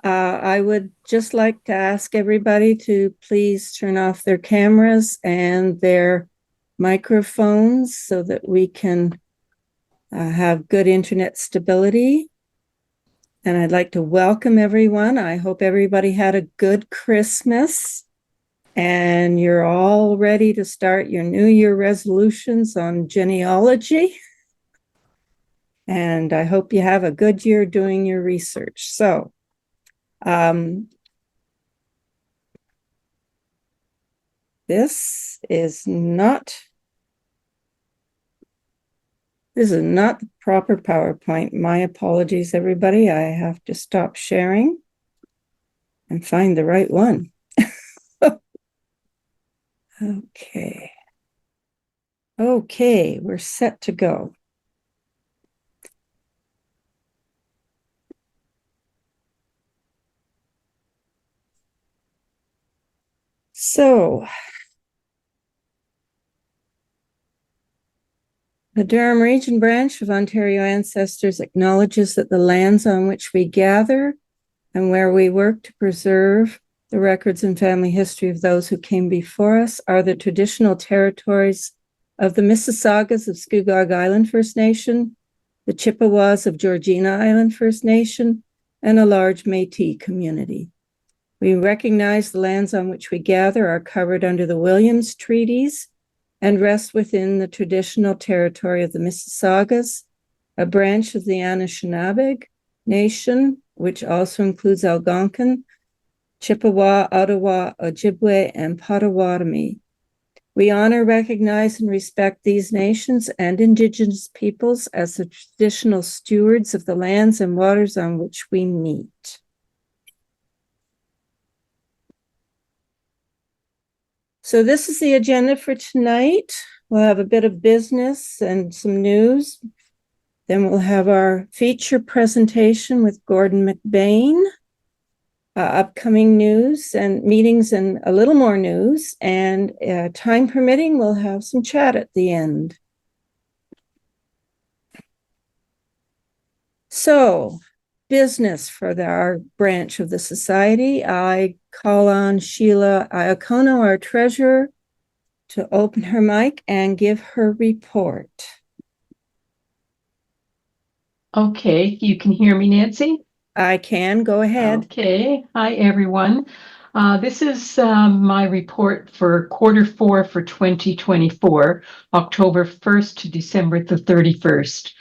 I would just like to ask everybody to please turn off their cameras and their microphones so that we can have good internet stability. And I'd like to welcome everyone. I hope everybody had a good Christmas and you're all ready to start your New Year resolutions on genealogy. And I hope you have a good year doing your research. So, this is not the proper PowerPoint. My apologies, everybody. I have to stop sharing and find the right one. Okay. Okay, we're set to go. So, the Durham Region Branch of Ontario Ancestors acknowledges that the lands on which we gather and where we work to preserve the records and family history of those who came before us are the traditional territories of the Mississaugas of Scugog Island First Nation, the Chippewas of Georgina Island First Nation, and a large Métis community. We recognize the lands on which we gather are covered under the Williams Treaties and rest within the traditional territory of the Mississaugas, a branch of the Anishinaabe Nation, which also includes Algonquin, Chippewa, Ottawa, Ojibwe, and Potawatomi. We honor, recognize, and respect these nations and Indigenous peoples as the traditional stewards of the lands and waters on which we meet. So this is the agenda for tonight. We'll have a bit of business and some news. Then we'll have our feature presentation with Gordon McBain, upcoming news and meetings and a little more news. And time permitting, we'll have some chat at the end. So, business for our branch of the society. I call on Sheila Iacono, our treasurer, to open her mic and give her report. Okay, you can hear me, Nancy? I can. Go ahead. Okay. Hi, everyone. This is my report for quarter 4 for 2024, October 1st to December the 31st.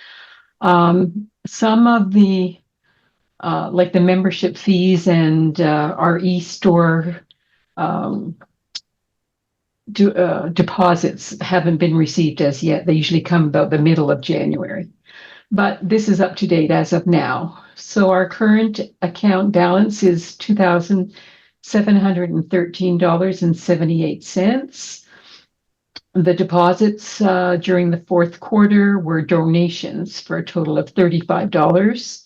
Some of the, like the membership fees and our e-store deposits haven't been received as yet. They usually come about the middle of January. But this is up to date as of now. So our current account balance is $2,713.78. The deposits during the fourth quarter were donations for a total of $35.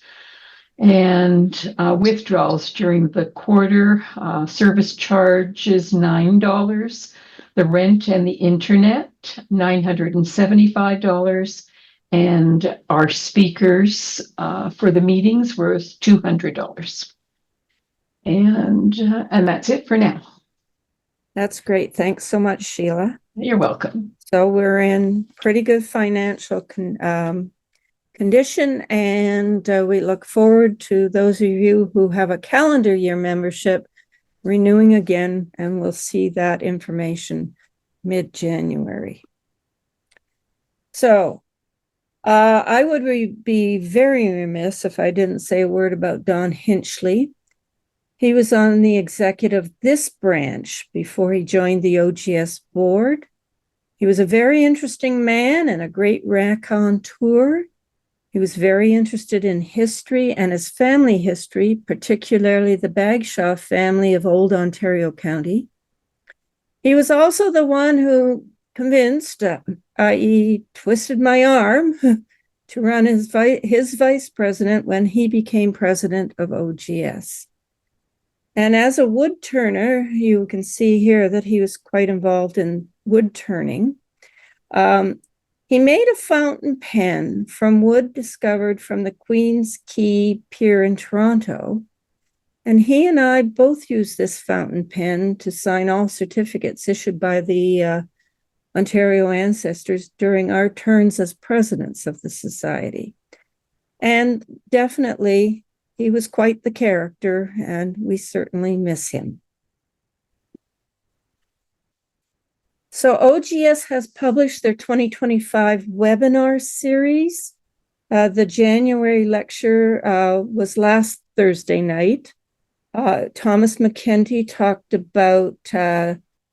And withdrawals during the quarter, service charge is $9. The rent and the internet, $975. And our speakers for the meetings were $200. And that's it for now. That's great. Thanks so much, Sheila. You're welcome. So we're in pretty good financial condition, and we look forward to those of you who have a calendar year membership renewing again, and we'll see that information mid-January. So I would be very remiss if I didn't say a word about Don Hinchley. He was on the executive of this branch before he joined the OGS board. He was a very interesting man and a great raconteur. He was very interested in history and his family history, particularly the Bagshaw family of Old Ontario County. He was also the one who convinced, i.e. twisted my arm, to run his vice president when he became president of OGS. And as a wood turner, you can see here that he was quite involved in wood turning. He made a fountain pen from wood discovered from the Queen's Quay Pier in Toronto. And he and I both use this fountain pen to sign all certificates issued by the Ontario ancestors during our turns as presidents of the society. And definitely, he was quite the character, and we certainly miss him. So OGS has published their 2025 webinar series. The January lecture was last Thursday night. Thomas McKenty talked about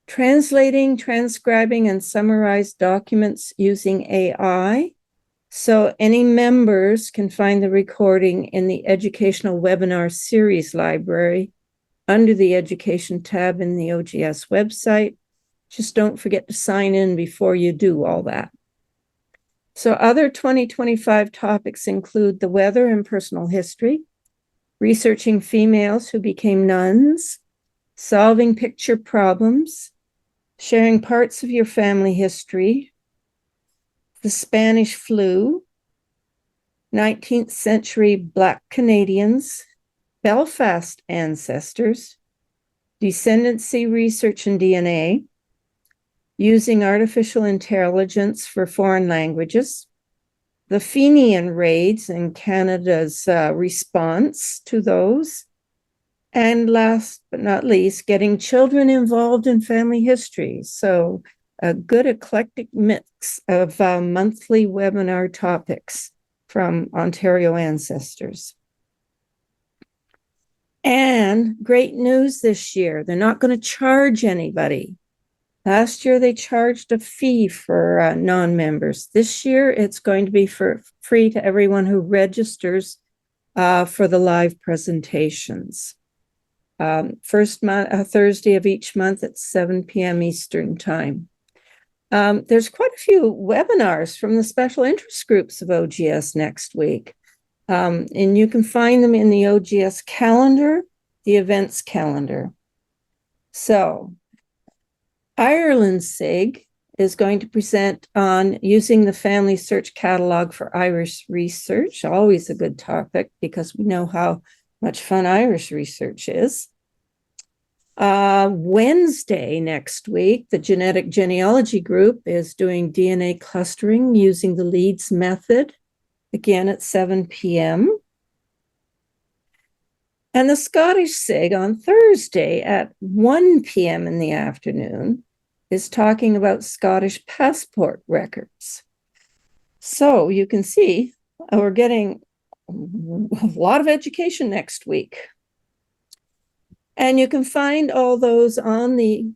translating, transcribing, and summarized documents using AI. So any members can find the recording in the Educational Webinar Series library under the Education tab in the OGS website. Just don't forget to sign in before you do all that. So other 2025 topics include the weather and personal history, researching females who became nuns, solving picture problems, sharing parts of your family history, the Spanish flu, 19th century Black Canadians, Belfast ancestors, descendancy research and DNA, using artificial intelligence for foreign languages, the Fenian raids and Canada's response to those, and last but not least, getting children involved in family history. So a good eclectic mix of monthly webinar topics from Ontario ancestors. And great news this year, they're not going to charge anybody. Last year, they charged a fee for non-members. This year, it's going to be free to everyone who registers for the live presentations. First Thursday of each month at 7 p.m. Eastern Time. There's quite a few webinars from the special interest groups of OGS next week. And you can find them in the OGS calendar, the events calendar. So Ireland SIG is going to present on using the Family Search Catalog for Irish research, always a good topic because we know how much fun Irish research is. Wednesday next week, the Genetic Genealogy Group is doing DNA clustering using the Leeds method, again at 7 p.m. And the Scottish SIG on Thursday at 1 p.m. in the afternoon is talking about Scottish passport records. So you can see we're getting a lot of education next week. And you can find all those on the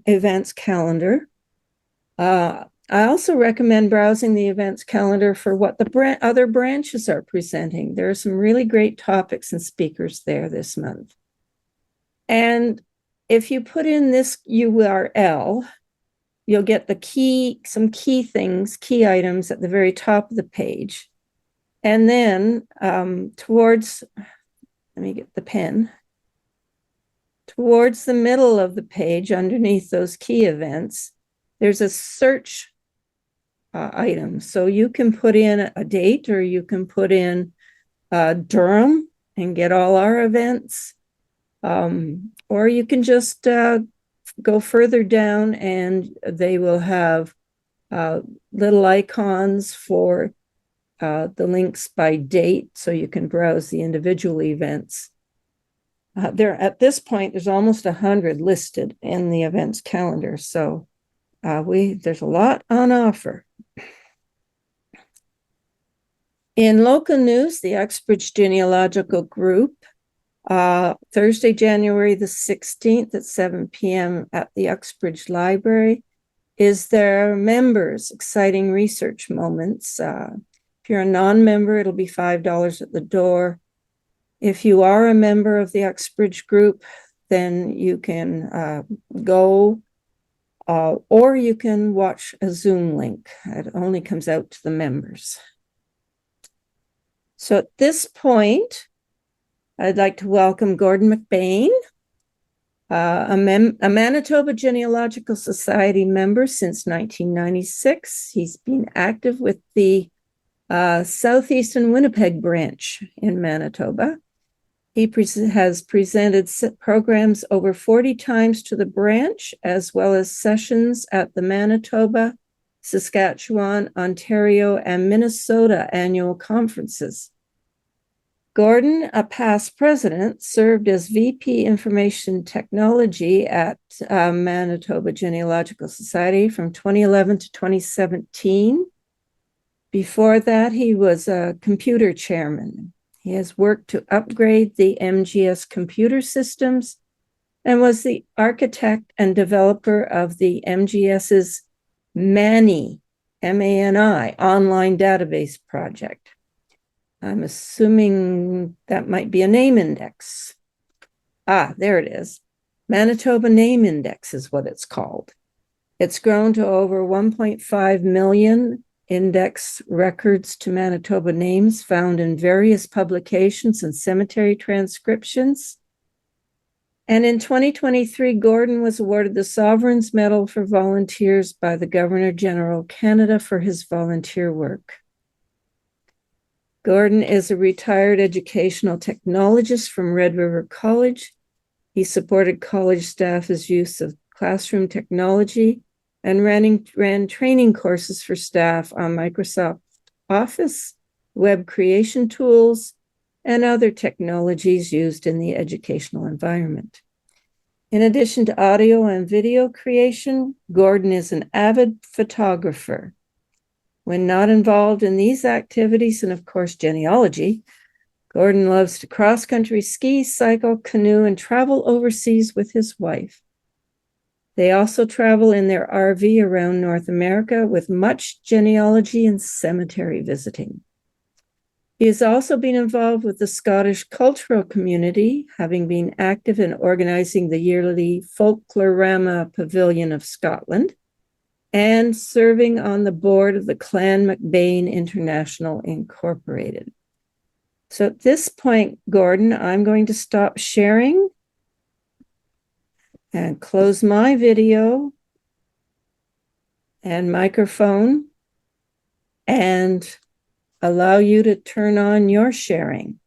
events calendar. I also recommend browsing the events calendar for what the other branches are presenting. There are some really great topics and speakers there this month. And if you put in this URL, you'll get some key things, key items at the very top of the page. And then let me get the pen. Towards the middle of the page, underneath those key events, there's a search item. So you can put in a date, or you can put in Durham and get all our events. Or you can just go further down and they will have little icons for the links by date, so you can browse the individual events. At this point, there's almost 100 listed in the events calendar. So there's a lot on offer. In local news, the Uxbridge Genealogical Group, Thursday, January the 16th at 7 p.m. at the Uxbridge Library, is their members' exciting research moments. If you're a non-member, it'll be $5 at the door. If you are a member of the Uxbridge group, then you can go, or you can watch a Zoom link. It only comes out to the members. So at this point, I'd like to welcome Gordon McBain, a Manitoba Genealogical Society member since 1996. He's been active with the Southeastern Winnipeg branch in Manitoba. He has presented programs over 40 times to the branch, as well as sessions at the Manitoba, Saskatchewan, Ontario, and Minnesota annual conferences. Gordon, a past president, served as VP Information Technology at Manitoba Genealogical Society from 2011 to 2017. Before that, he was a computer chairman. He has worked to upgrade the MGS computer systems and was the architect and developer of the MGS's MANI, M-A-N-I, online database project. I'm assuming that might be a name index. Ah, there it is. Manitoba Name Index is what it's called. It's grown to over 1.5 million index records to Manitoba names found in various publications and cemetery transcriptions. And in 2023, Gordon was awarded the Sovereign's Medal for Volunteers by the Governor-General Canada for his volunteer work. Gordon is a retired educational technologist from Red River College. He supported college staff's use of classroom technology and ran training courses for staff on Microsoft Office, web creation tools, and other technologies used in the educational environment. In addition to audio and video creation, Gordon is an avid photographer. When not involved in these activities, and of course genealogy, Gordon loves to cross-country ski, cycle, canoe, and travel overseas with his wife. They also travel in their RV around North America with much genealogy and cemetery visiting. He has also been involved with the Scottish cultural community, having been active in organizing the yearly Folklorama Pavilion of Scotland and serving on the board of the Clan MacBain International Incorporated. So at this point, Gordon, I'm going to stop sharing and close my video and microphone and allow you to turn on your sharing.